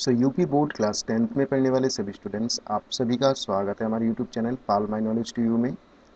सो UP board class 10th में पढ़ने वाले सभी स्टूडेंट्स, आप सभी का स्वागत है हमारे YouTube channel pal my knowledge to you में।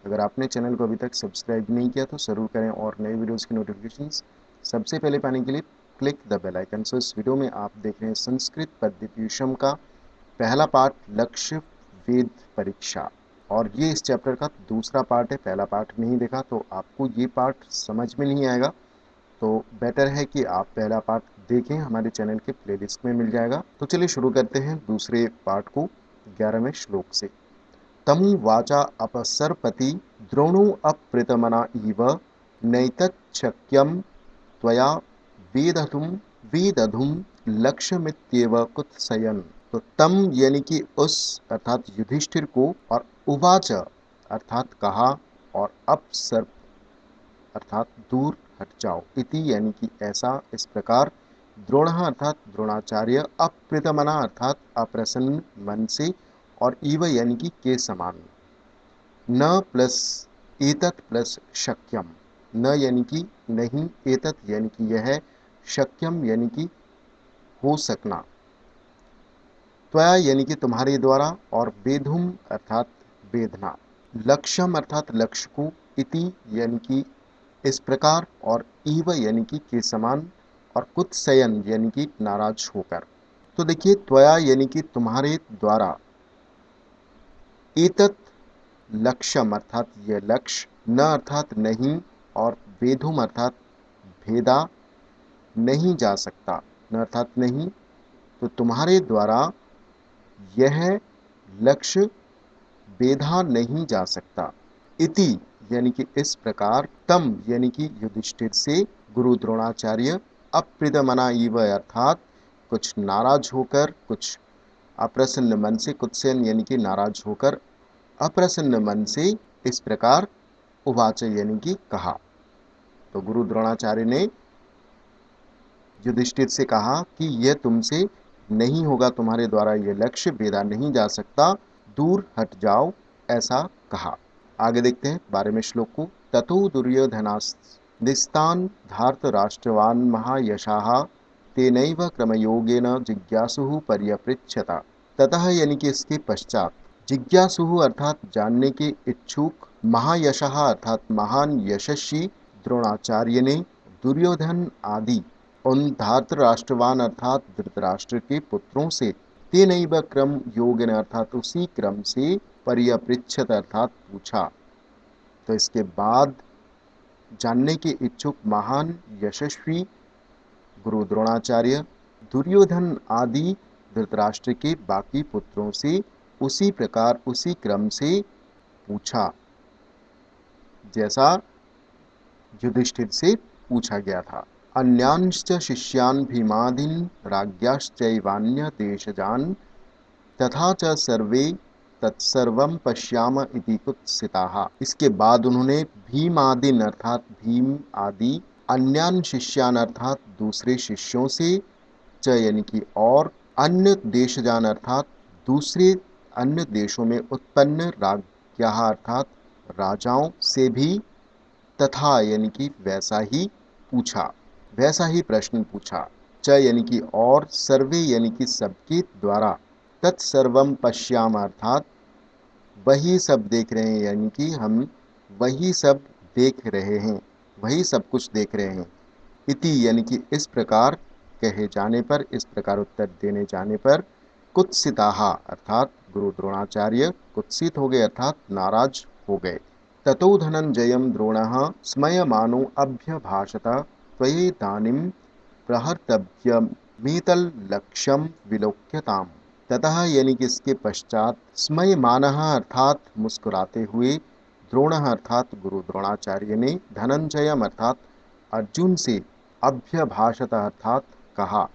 अगर आपने चैनल को अभी तक सब्सक्राइब नहीं किया तो ज़रूर करें और नए वीडियोस की नोटिफिकेशंस सबसे पहले पाने के लिए क्लिक द बेल आइकन। सो इस वीडियो में आप देख रहे हैं संस्कृत पद्धतियुष्म का पहला पार्ट लक्ष्य वेद परीक्षा, और ये इस चैप्टर का दूसरा पार्ट है। पहला पार्ट नहीं देखा तो आपको ये पार्ट समझ में नहीं आएगा, तो बेटर है कि आप पहला पार्ट देखें, हमारे चैनल के प्लेलिस्ट में मिल जाएगा। तो चलिए शुरू करते हैं दूसरे पार्ट को 11वें श्लोक से। तमु वाचा अपसर्पति द्रोणो अप्रीतमना इव नैतच्छक्यं त्वया वेदधुम लक्ष्यमित्येव कुत्सयन्। तो तम यानी कि उस अर्थात युधिष्ठिर को, और उवाच अर्थात कहा, और अपसर्प अर्थात दूर हट जाओ, इति यानी कि ऐसा, इस प्रकार, द्रोण अर्थात द्रोणाचार्य, अप्रीतमना अर्थात अप्रसन्न मन से, और इव यानी कि के समान, न प्लस एतत् प्लस शक्यम, न यानी कि नहीं, एतत् यानी कि यह, शक्यम यानी कि हो सकना, त्वया यानी कि तुम्हारे द्वारा, और वेधुम अर्थात वेदना, लक्ष्यम अर्थात लक्ष्य को, इति यानी कि इस प्रकार, और ईव यानी कि के समान, और कुत्सयन यानी कि नाराज होकर। तो देखिए, त्वया यानी कि तुम्हारे द्वारा, एतत् लक्ष्यम अर्थात यह लक्ष्य, न अर्थात नहीं, और वेधुम अर्थात भेदा नहीं जा सकता, न अर्थात नहीं, तो तुम्हारे द्वारा यह लक्ष्य बेधा नहीं जा सकता, इति यानी कि इस प्रकार, तम यानी कि युधिष्ठिर से, गुरु द्रोणाचार्य, अप्रीतमना इव अर्थात कुछ नाराज होकर, कुछ अप्रसन्न मन से, कुत्सेन यानी कि नाराज होकर, अप्रसन्न मन से, इस प्रकार, उवाच यानी कि कहा। तो गुरु द्रोणाचार्य ने युधिष्ठिर से कहा कि यह तुमसे नहीं होगा, तुम्हारे द्वारा यह लक्ष्य भेदा नहीं जा सकता, दूर हट जाओ, ऐसा कहा। आगे देखते हैं 12वें श्लोक को। ततो दुर्योधनास्तान धार्तराष्ट्रवान् महायशाः तेनैव क्रमयोगेन जिज्ञासुः पर्यपृच्छता। ततः यानी कि इसके पश्चात, जिज्ञासुः अर्थात जानने के इच्छुक, महायशः अर्थात महान यशस्वी द्रोणाचार्य ने, दुर्योधन आदि उन धार्तराष्ट्रवान अर्थात धृतराष्ट्र के पुत्रों से, तेनैव क्रम योगेन अर्थात उसी क्रम से, पर्यपृच्छत अर्थात पूछा। तो इसके बाद जानने के इच्छुक महान यशस्वी गुरु द्रोणाचार्य दुर्योधन आदि धृतराष्ट्र के बाकी पुत्रों से उसी प्रकार, उसी क्रम से पूछा, जैसा युधिष्ठिर से पूछा गया था। अन्यांश्च शिष्यान् भीमादीन् राज्ञाश्चैवान्य देशजान् तथा च सर्वे तत्सर्वं पश्याम इति कुत्सिताः। इसके बाद उन्होंने भीमादीन अर्थात भीम आदि, अन्यान शिष्यान अर्थात दूसरे शिष्यों से, च यानी कि और, अन्य देशजान अर्थात दूसरे अन्य देशों में उत्पन्न, राज्ञाः अर्थात राजाओं से भी, तथा यानी कि वैसा ही पूछा, वैसा ही प्रश्न पूछा, च यानी कि और, सर्वे यानी कि सबके द्वारा, तत्सर्वम पश्याम अर्थात वही सब देख रहे हैं, यानी कि हम वही सब देख रहे हैं, वही सब कुछ देख रहे हैं। इति यानी कि इस प्रकार कहे जाने पर, इस प्रकार उत्तर देने जाने पर, कुत्सिताः अर्थात गुरु द्रोणाचार्य कुत्सित हो गए अर्थात नाराज हो गए। ततो धनंजयं द्रोणः स्मयमानो अभ्यभाषत त्वयेदानीं प्रहर्तव्यमेतल्लक्ष्यं विलोक्यताम्। ततः यानी कि इसके पश्चात, स्मयमानः अर्थात मुस्कुराते हुए, द्रोणः अर्थात गुरु द्रोणाचार्य ने, धनंजयम अर्थात अर्जुन से, अभ्यभाषत अर्थात कहा,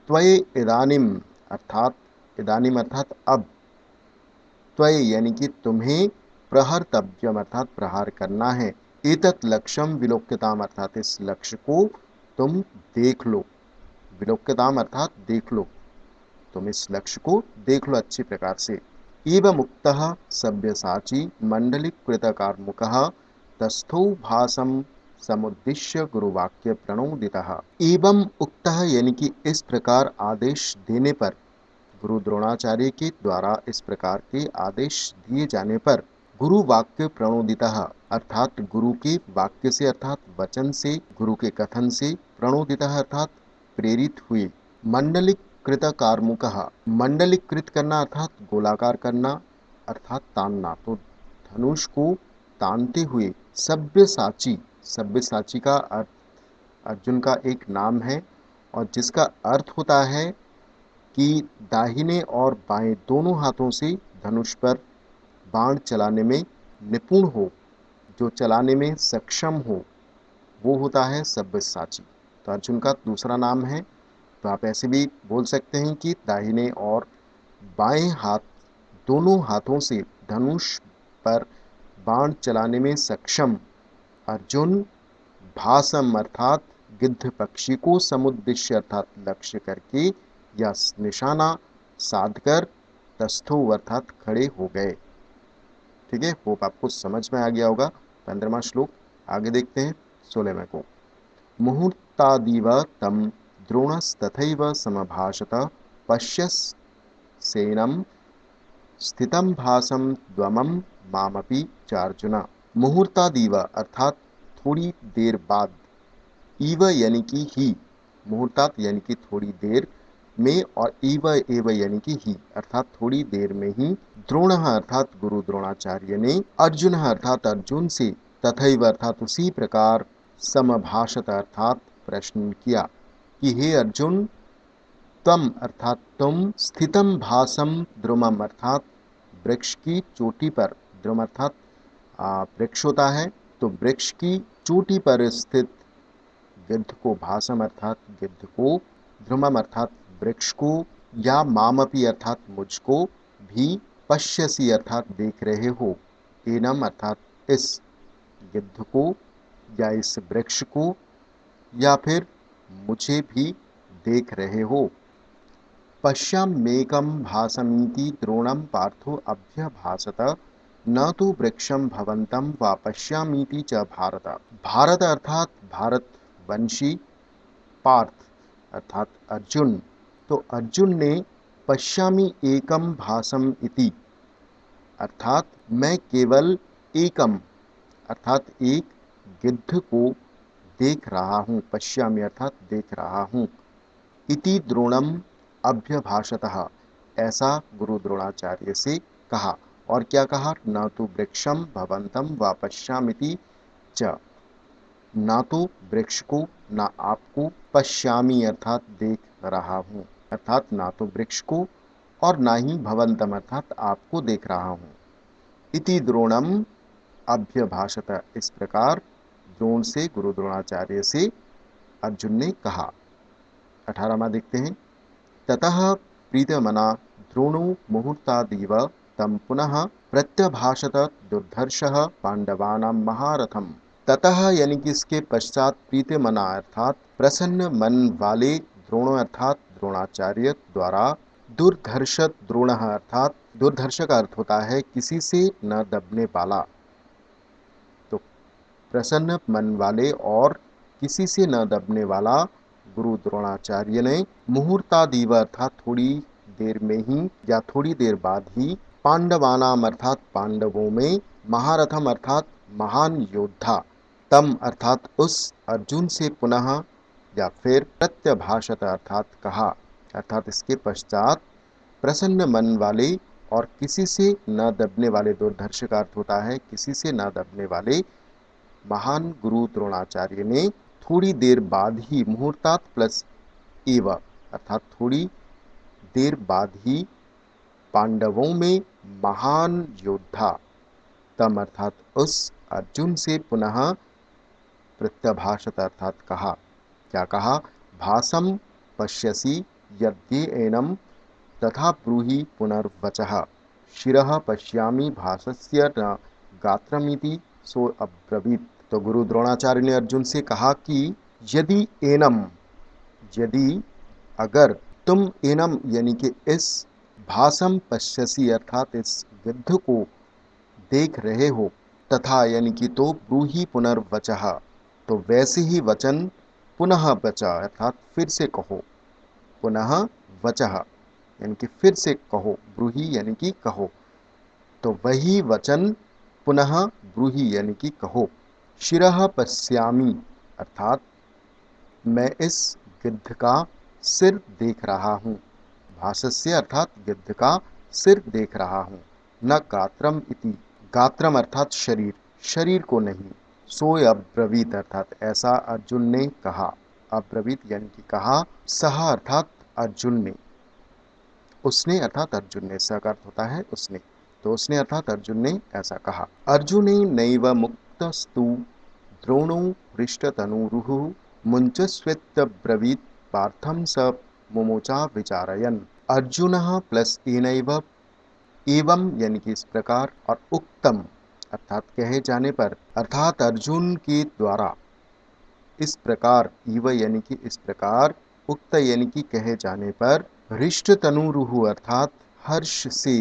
त्वये इदानीम अर्थात, इदानीम अर्थात अब, त्वये यानी कि तुम्हें, प्रहर्तव्यम अर्थात प्रहार करना है, एतत् लक्ष्यम विलोक्यताम अर्थात इस लक्ष्य को तुम देख लो, विलोक्यताम अर्थात देख लो, तुम इस लक्ष्य को देख लो अच्छी प्रकार से। एवं उक्तः सव्यसाची मंडलीकृतकार्मुकः तस्थो भासम समुद्दिश्य गुरुवाक्य प्रणोदितः। एवं उक्तः यानी कि इस प्रकार आदेश देने पर, गुरु द्रोणाचार्य के द्वारा इस प्रकार के आदेश दिए जाने पर गुरु वाक्य प्रणोदितः अर्थात गुरु के वाक्य से अर्थात वचन से, गुरु के कथन से, प्रणोदितः अर्थात प्रेरित हुए, मंडलीकृत कार्मुकः मंडलीकृत करना अर्थात गोलाकार करना अर्थात तानना, तो धनुष को तानते हुए सब्यसाची, सब्यसाची का अर्थ अर्जुन का एक नाम है और जिसका अर्थ होता है कि दाहिने और बाएं दोनों हाथों से धनुष पर बाण चलाने में निपुण हो, जो चलाने में सक्षम हो, वो होता है सब्यसाची। तो अर्जुन का दूसरा नाम है। तो आप ऐसे भी बोल सकते हैं कि दाहिने और बाएं हाथ दोनों हाथों से धनुष पर बाण चलाने में सक्षम अर्जुन भासम अर्थात गिद्ध पक्षी को समुद्देश्य अर्थात लक्ष्य करके या निशाना साधकर तस्थो अर्थात खड़े हो गए। ठीक है, होप आपको समझ में आ गया होगा। 15वां श्लोक आगे देखते हैं 16वें को। मुहूर्तादिव तम द्रोणस्तथैव समभाषत पश्यसेनं स्थितं भासं द्वमं मामपि चार्जुन। मुहूर्तादिव अर्थात थोड़ी देर बाद, ईव यानी कि ही, मुहूर्तात यानी कि थोड़ी देर में और ईव एव यानी कि ही अर्थात थोड़ी देर में ही, द्रोण अर्थात गुरु द्रोणाचार्य ने, अर्जुन अर्थात अर्जुन से, तथैव अर्थात उसी प्रकार, समभाषत अर्थात प्रश्न किया कि हे अर्जुन, तम अर्थात तुम, स्थितम भासम द्रुमम अर्थात वृक्ष की चोटी पर, द्रुम अर्थात वृक्ष होता है, तो वृक्ष की चोटी पर स्थित गिद्ध को, भासम अर्थात गिद्ध को, ध्रुमम अर्थात वृक्ष को, या मामपि अर्थात मुझको भी, पश्यसी अर्थात देख रहे हो, एनम अर्थात इस गिद्ध को या इस वृक्ष को, या फिर मुझे भी देख रहे हो। पश्याम्येकं भासमीति द्रोणं पार्थो अभ्यभासत, न तो वृक्षम भवंतम वा पश्यामीति च भारत। भारत अर्थात भारत वंशी, पार्थ अर्थात अर्जुन, तो अर्जुन ने पश्यामि एकम भासम इति अर्थात मैं केवल एकम अर्थात एक गिद्ध को देख रहा हूँ, पश्यामि अर्थात देख रहा हूँ, इति द्रोणम अभ्यभाषतः ऐसा गुरु द्रोणाचार्य से कहा। और क्या कहा, न तो वृक्षम भवंतम वा पश्यामिति च, ना तो वृक्ष को ना आपको, पश्यामी अर्थात देख रहा हूँ, अर्थात ना तो वृक्ष को और ना ही भवंतम अर्थात आपको देख रहा हूँ। इति द्रोणम अभ्यभाषत इस प्रकार द्रोण से, गुरु द्रोणाचार्य से अर्जुन ने कहा। 18वां देखते हैं। ततः प्रीतमना द्रोणो मुहूर्तादिव तम पुनः प्रत्यभाषत दुर्धर्षः पांडवानां महारथम। ततः यानी कि इसके पश्चात प्रीतमना अर्थात प्रसन्न मन वाले द्रोण अर्थात द्रोणाचार्य द्वारा, दुर्धर्ष द्रोण अर्थात दुर्धर्ष का अर्थ होता है किसी से न दबने वाला, तो प्रसन्न मन वाले और किसी से न दबने वाला गुरु द्रोणाचार्य ने मुहूर्तादिव अर्थात थोड़ी देर में ही या थोड़ी देर बाद ही, पांडवानाम अर्थात पांडवों में, महारथम अर्थात महान योद्धा, तम अर्थात उस अर्जुन से पुनः या फिर प्रत्यभाषत अर्थात कहा, अर्थात इसके पश्चात प्रसन्न मन वाले और किसी से न दबने वाले, दुर्धर्ष का अर्थ होता है किसी से न दबने वाले, महान गुरु द्रोणाचार्य ने थोड़ी देर बाद ही, मुहूर्तात प्लस एव अर्थात थोड़ी देर बाद ही, पांडवों में महान योद्धा, तम अर्थात उस अर्जुन से पुनः प्रत्यभाषत अर्थात कहा। क्या कहा, भासम पश्यसि यद्येनम तथा ब्रूहि पुनर्वचः, शिरः पश्यामि भासस्य न गात्रमिति सो अब्रवीत। तो गुरु द्रोणाचार्य ने अर्जुन से कहा कि यदि एनम, यदि अगर तुम, एनम यानी कि इस, भासम पश्यसि अर्थात इस गिद्ध को देख रहे हो, तथा यानी कि तो, ब्रूहि पुनर्वचः तो वैसे ही वचन, पुनः वचा अर्थात फिर से कहो, पुनः वचः यानी कि फिर से कहो, ब्रूहि यानी कि कहो, तो वही वचन पुनः ब्रूहि यानी कि कहो। शिरः पश्यामि अर्थात मैं इस गिद्ध का सिर देख रहा हूँ। भासस्य अर्थात गिद्ध का सिर देख रहा हूँ। न गात्रम इति, गात्रम अर्थात शरीर, शरीर को नहीं। सोय अब्रवीत अर्थात ऐसा अर्जुन ने कहा। अब्रवीत यानी कि कहा। सह अर्थात अर्जुन ने, उसने अर्थात अर्जुन ने, सह का अर्थ होता है उसने, तो उसने अर्थात अर्जुन ने ऐसा कहा। अर्जुने नैव मुक्तस्तु द्रोणो हृष्टतनुरुः मुञ्चस्वेत्यब्रवीत् पार्थं स मुमुचा विचारयन्। अर्जुनः प्लस एनैव, एवं यानी कि इस प्रकार, और उक्तम अर्थात कहे जाने पर, अर्थात अर्जुन के द्वारा, इस प्रकार, इव यानी कि इस प्रकार, उक्त यानी कि कहे जाने पर, हृष्ट तनुरुहु अर्थात हर्ष से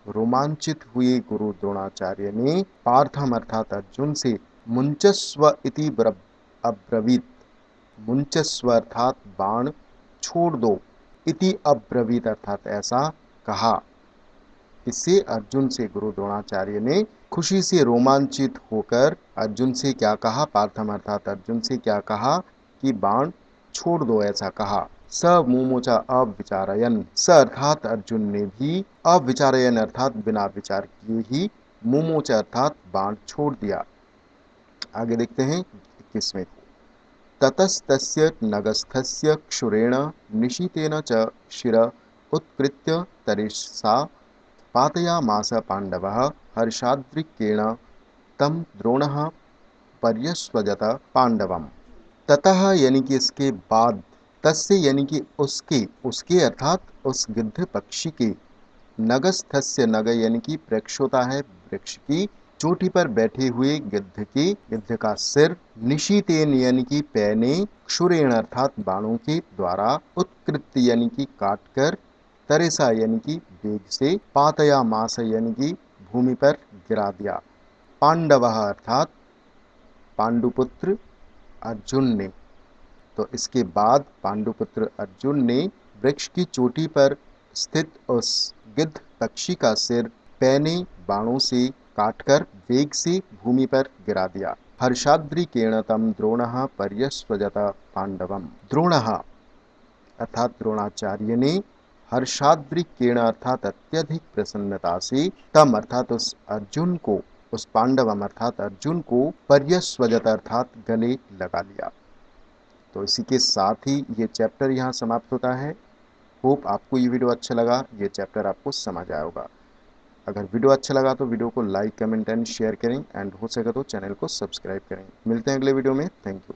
रोमांचित हुए गुरु द्रोणाचार्य ने पार्थम अर्थात अर्जुन से मुंचस्व इति अब्रवीत, मुंचस्व अर्थात बाण छोड़ दो, इति अब्रवीत अर्थात ऐसा कहा। इससे अर्जुन से गुरु द्रोणाचार्य ने खुशी से रोमांचित होकर अर्जुन से क्या कहा, पार्थम अर्थात अर्जुन से क्या कहा कि बाण छोड़ दो, ऐसा कहा। स मुमुचा अविचारयन, स अर्थात अर्जुन ने भी, अविचारयन अर्थात बिना विचार किए ही, मुमुच अर्थात बाण छोड़ दिया। आगे देखते हैं 21वें को। ततस्तस्य नगस्थस्य क्षुरेण निशितेन च शिर उत्कृत्य तरिषा पातयामास पांडवः हर्षाद्रिकेण तम द्रोणः पर्यस्वजत पांडवम। ततः यानी कि इसके बाद, तस्य यानी कि उसके, उसके अर्थात उस गिद्ध पक्षी के, नगस्थस्य, नग यानी कि वृक्ष होता है, वृक्ष की चोटी पर बैठे हुए गिद्ध के, गिद्ध का सिर, निशीतेन यानी कि पैने, क्षुरेण अर्थात बाणों के द्वारा, उत्कृत यानी कि काटकर, तरेसा यानी कि वेग से, पातया मास यानी कि भूमि पर गिरा दिया। पांडव अर्थात पांडुपुत्र अर्जुन ने, तो इसके बाद पांडुपुत्र अर्जुन ने वृक्ष की चोटी पर स्थित उस गिद्ध पक्षी का सिर पैने बाणों से काटकर वेग से भूमि पर गिरा दिया। हर्षाद्रिकेण तम द्रोणः पर्यस्वजत पांडवम। द्रोणः अर्थात द्रोणाचार्य ने हर्षाद्रिकेण अर्थात अत्यधिक प्रसन्नता से, तम अर्थात उस अर्जुन को, उस पांडवम अर्थात अर्जुन को, पर्यस्वजत अर्थात गले लगा लिया। तो इसी के साथ ही ये चैप्टर यहाँ समाप्त होता है। होप आपको ये वीडियो अच्छा लगा, ये चैप्टर आपको समझ आया होगा। अगर वीडियो अच्छा लगा तो वीडियो को लाइक, कमेंट एंड शेयर करें, एंड हो सके तो चैनल को सब्सक्राइब करें। मिलते हैं अगले वीडियो में। Thank you.